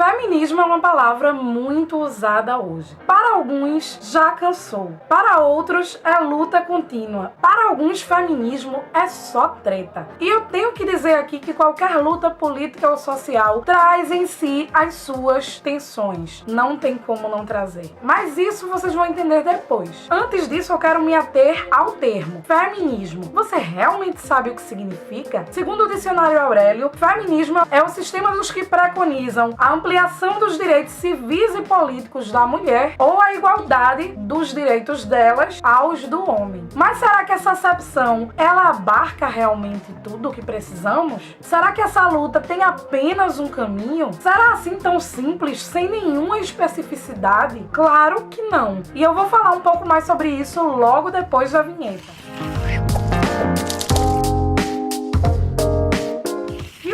Feminismo é uma palavra muito usada hoje. Para alguns, já cansou. Para outros, é luta contínua. Para alguns, feminismo é só treta. E eu tenho que dizer aqui que qualquer luta política ou social traz em si as suas tensões. Não tem como não trazer. Mas isso vocês vão entender depois. Antes disso, eu quero me ater ao termo feminismo. Você realmente sabe o que significa? Segundo o dicionário Aurélio, feminismo é o sistema dos que preconizam a ampliação dos direitos civis e políticos da mulher ou a igualdade dos direitos delas aos do homem. Mas será que essa acepção, ela abarca realmente tudo o que precisamos? Será que essa luta tem apenas um caminho? Será assim tão simples, sem nenhuma especificidade? Claro que não. E eu vou falar um pouco mais sobre isso logo depois da vinheta.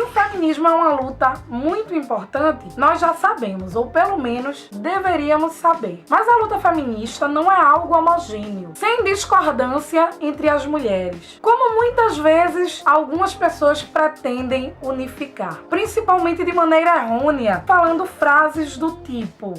O feminismo é uma luta muito importante, nós já sabemos, ou pelo menos deveríamos saber. Mas a luta feminista não é algo homogêneo, sem discordância entre as mulheres, como muitas vezes algumas pessoas pretendem unificar, principalmente de maneira errônea, falando frases do tipo: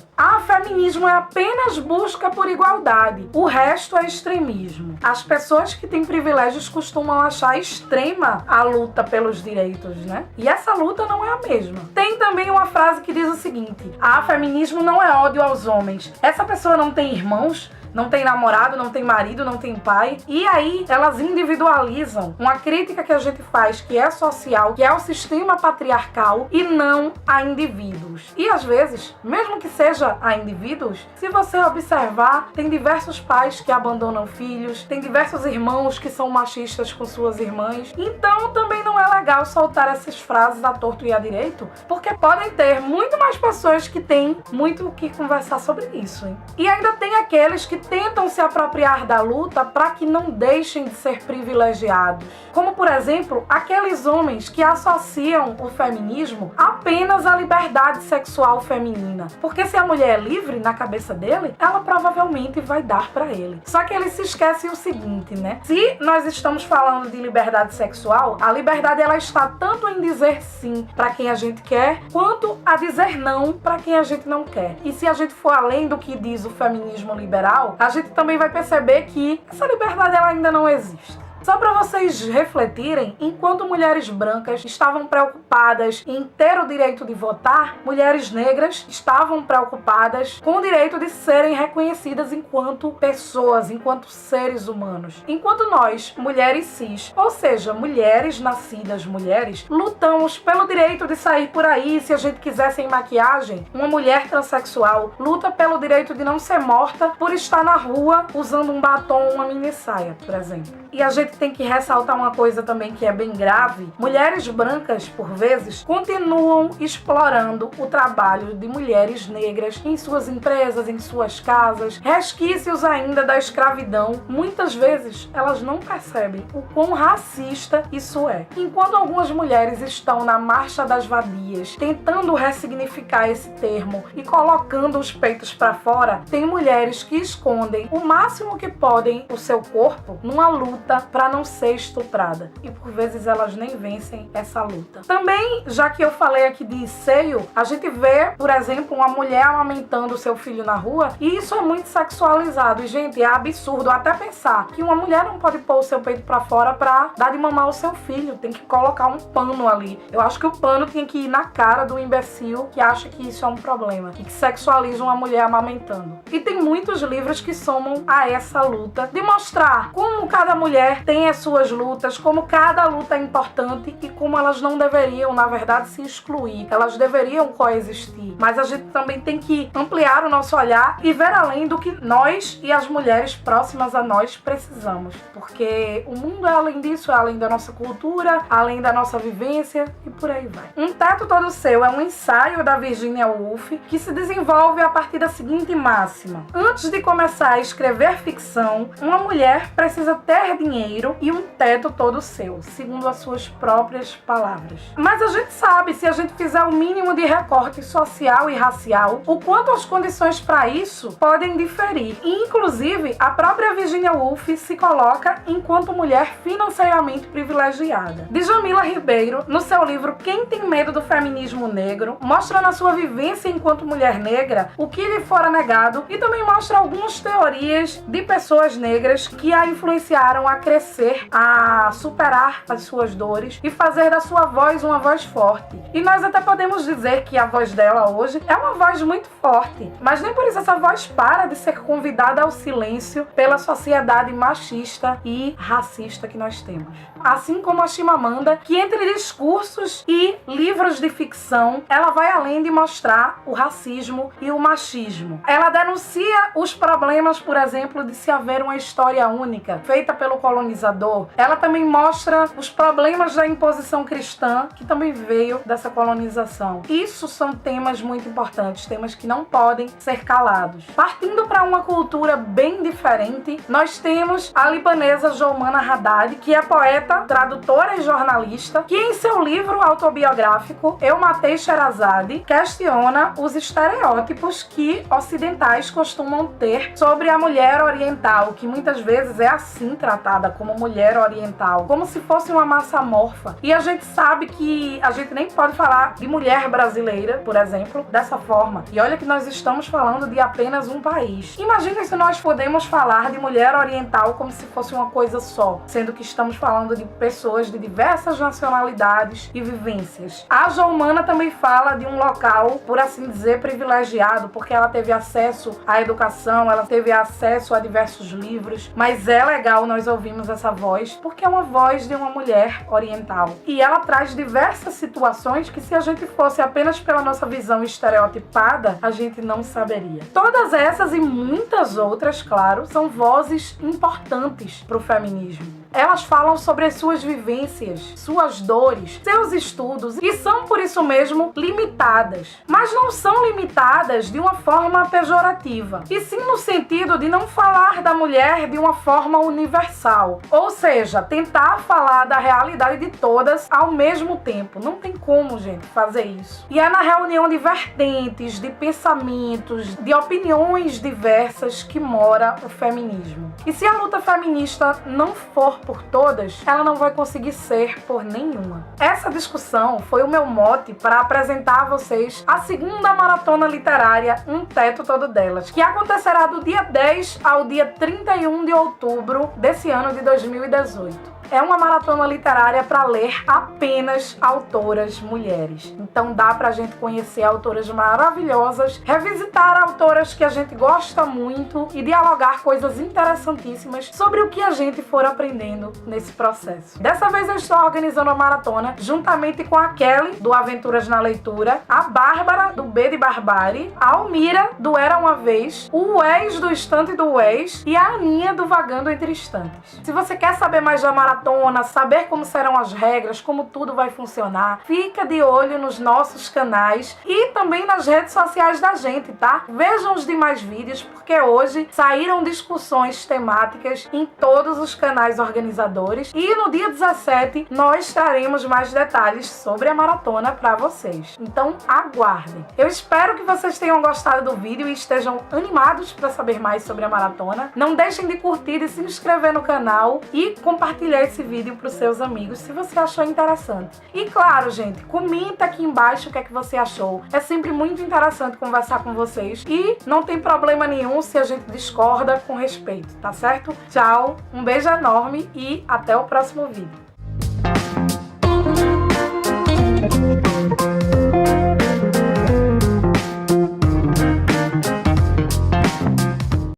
feminismo é apenas busca por igualdade, o resto é extremismo. As pessoas que têm privilégios costumam achar extrema a luta pelos direitos, né? E essa luta não é a mesma. Tem também uma frase que diz o seguinte: feminismo não é ódio aos homens. Essa pessoa não tem irmãos, não tem namorado, não tem marido, não tem pai. E aí elas individualizam uma crítica que a gente faz, que é social, que é o sistema patriarcal e não a indivíduos. E às vezes, mesmo que seja a indivíduos, se você observar, tem diversos pais que abandonam filhos, tem diversos irmãos que são machistas com suas irmãs. Então também não é legal soltar essas frases à torto e à direito, porque podem ter muito mais pessoas que têm muito o que conversar sobre isso, hein? E ainda tem aqueles que tentam se apropriar da luta para que não deixem de ser privilegiados. Como, por exemplo, aqueles homens que associam o feminismo apenas à liberdade sexual feminina. Porque se a mulher é livre na cabeça dele, ela provavelmente vai dar para ele. Só que eles se esquecem o seguinte, né? Se nós estamos falando de liberdade sexual, a liberdade ela está tanto em dizer sim para quem a gente quer, quanto a dizer não para quem a gente não quer. E se a gente for além do que diz o feminismo liberal, a gente também vai perceber que essa liberdade ela ainda não existe. Só para vocês refletirem, enquanto mulheres brancas estavam preocupadas em ter o direito de votar, mulheres negras estavam preocupadas com o direito de serem reconhecidas enquanto pessoas, enquanto seres humanos. Enquanto nós, mulheres cis, ou seja, mulheres nascidas mulheres, lutamos pelo direito de sair por aí se a gente quiser sem maquiagem, uma mulher transexual luta pelo direito de não ser morta por estar na rua usando um batom ou uma mini saia, por exemplo. E a gente tem que ressaltar uma coisa também que é bem grave. Mulheres brancas, por vezes, continuam explorando o trabalho de mulheres negras em suas empresas, em suas casas, resquícios ainda da escravidão. Muitas vezes, elas não percebem o quão racista isso é. Enquanto algumas mulheres estão na marcha das vadias, tentando ressignificar esse termo e colocando os peitos para fora, tem mulheres que escondem o máximo que podem o seu corpo numa luta para não ser estuprada. E por vezes elas nem vencem essa luta. Também, já que eu falei aqui de seio, a gente vê, por exemplo, uma mulher amamentando o seu filho na rua e isso é muito sexualizado. E, gente, é absurdo até pensar que uma mulher não pode pôr o seu peito para fora para dar de mamar ao seu filho. Tem que colocar um pano ali. Eu acho que o pano tinha que ir na cara do imbecil que acha que isso é um problema e que sexualiza uma mulher amamentando. E tem muitos livros que somam a essa luta de mostrar como cada mulher tem as suas lutas, como cada luta é importante e como elas não deveriam, na verdade, se excluir. Elas deveriam coexistir. Mas a gente também tem que ampliar o nosso olhar e ver além do que nós e as mulheres próximas a nós precisamos. Porque o mundo é além disso, é além da nossa cultura, além da nossa vivência e por aí vai. Um Teto Todo Seu é um ensaio da Virginia Woolf que se desenvolve a partir da seguinte máxima: antes de começar a escrever ficção, uma mulher precisa ter dinheiro inteiro e um teto todo seu, segundo as suas próprias palavras. Mas a gente sabe, se a gente fizer o mínimo de recorte social e racial, o quanto as condições para isso podem diferir. E, inclusive, a própria Virginia Woolf se coloca enquanto mulher financeiramente privilegiada. Djamila Ribeiro, no seu livro Quem Tem Medo do Feminismo Negro, mostra na sua vivência enquanto mulher negra o que lhe fora negado e também mostra algumas teorias de pessoas negras que a influenciaram a crescer, a superar as suas dores e fazer da sua voz uma voz forte. E nós até podemos dizer que a voz dela hoje é uma voz muito forte, mas nem por isso essa voz para de ser convidada ao silêncio pela sociedade machista e racista que nós temos. Assim como a Chimamanda, que entre discursos e livros de ficção, ela vai além de mostrar o racismo e o machismo. Ela denuncia os problemas, por exemplo, de se haver uma história única, feita pelo colonizador. Ela também mostra os problemas da imposição cristã, que também veio dessa colonização. Isso são temas muito importantes, temas que não podem ser calados. Partindo para uma cultura bem diferente, nós temos a libanesa Joumana Haddad, que é poeta, tradutora e jornalista, que em seu livro autobiográfico Eu Matei Sherazade questiona os estereótipos que ocidentais costumam ter sobre a mulher oriental, que muitas vezes é assim tratada, como mulher oriental, como se fosse uma massa amorfa. E a gente sabe que a gente nem pode falar de mulher brasileira, por exemplo, dessa forma. E olha que nós estamos falando de apenas um país. Imagina se nós podemos falar de mulher oriental como se fosse uma coisa só, sendo que estamos falando de pessoas de diversas nacionalidades e vivências. A Joumana também fala de um local, por assim dizer, privilegiado, porque ela teve acesso à educação, ela teve acesso a diversos livros, mas é legal nós ouvirmos essa voz, porque é uma voz de uma mulher oriental. E ela traz diversas situações que, se a gente fosse apenas pela nossa visão estereotipada, a gente não saberia. Todas essas e muitas outras, claro, são vozes importantes para o feminismo. Elas falam sobre as suas vivências, suas dores, seus estudos e são, por isso mesmo, limitadas. Mas não são limitadas de uma forma pejorativa, e sim no sentido de não falar da mulher de uma forma universal. Ou seja, tentar falar da realidade de todas ao mesmo tempo. Não tem como, gente, fazer isso. E é na reunião de vertentes, de pensamentos, de opiniões diversas que mora o feminismo. E se a luta feminista não for por todas, ela não vai conseguir ser por nenhuma. Essa discussão foi o meu mote para apresentar a vocês a segunda maratona literária Um Teto Todo Delas, que acontecerá do dia 10 ao dia 31 de outubro desse ano de 2018. É uma maratona literária para ler apenas autoras mulheres. Então dá pra gente conhecer autoras maravilhosas, revisitar autoras que a gente gosta muito e dialogar coisas interessantíssimas sobre o que a gente for aprendendo nesse processo. Dessa vez eu estou organizando a maratona juntamente com a Kelly, do Aventuras na Leitura, a Bárbara, do B de Barbárie, a Almira, do Era Uma Vez, o Wes, do Estante do Wes, e a Aninha, do Vagando Entre Estantes. Se você quer saber mais da maratona, saber como serão as regras, como tudo vai funcionar, fica de olho nos nossos canais e também nas redes sociais da gente, tá? Vejam os demais vídeos, porque hoje saíram discussões temáticas em todos os canais organizadores e no dia 17 nós traremos mais detalhes sobre a maratona para vocês. Então aguardem. Eu espero que vocês tenham gostado do vídeo e estejam animados para saber mais sobre a maratona. Não deixem de curtir e se inscrever no canal e compartilhar esse vídeo para os seus amigos se você achou interessante. E claro, gente, comenta aqui embaixo o que é que você achou. É sempre muito interessante conversar com vocês e não tem problema nenhum se a gente discorda, com respeito, tá certo? Tchau, um beijo enorme e até o próximo vídeo.